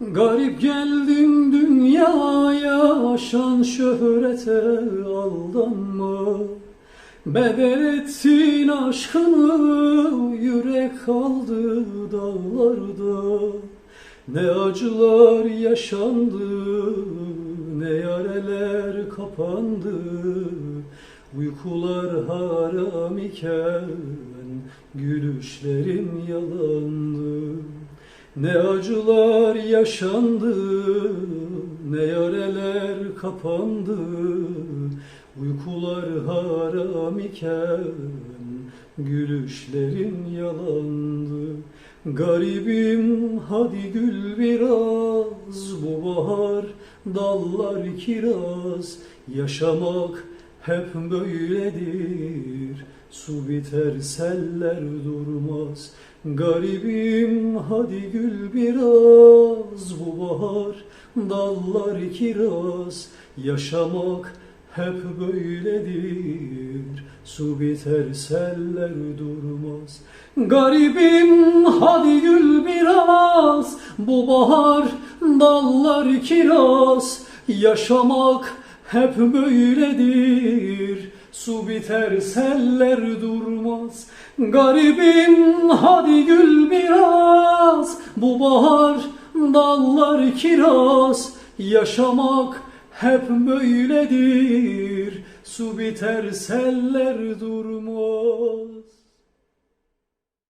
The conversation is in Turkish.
Garip geldin dünyaya, şan şöhrete aldanma. Bedel ettin aşkını, yürek kaldı dağlarda. Ne acılar yaşandı, ne yareler kapandı. Uykular haram iken gülüşlerin yalandı. Ne acılar yaşandı, ne yareler kapandı. Uykular haram iken gülüşlerin yalandı. Garibim hadi gül biraz, bu bahar dallar kiraz. Yaşamak hep böyledir, su biter seller durmaz. Garibim hadi gül biraz, bu bahar dallar kiraz. Yaşamak hep böyledir, su biter seller durmaz. Garibim hadi gül biraz, bu bahar dallar kiraz. Yaşamak hep böyledir, su biter seller durmaz. Garibim hadi gül biraz, bu bahar dallar kiraz. Yaşamak hep böyledir, su biter seller durmaz.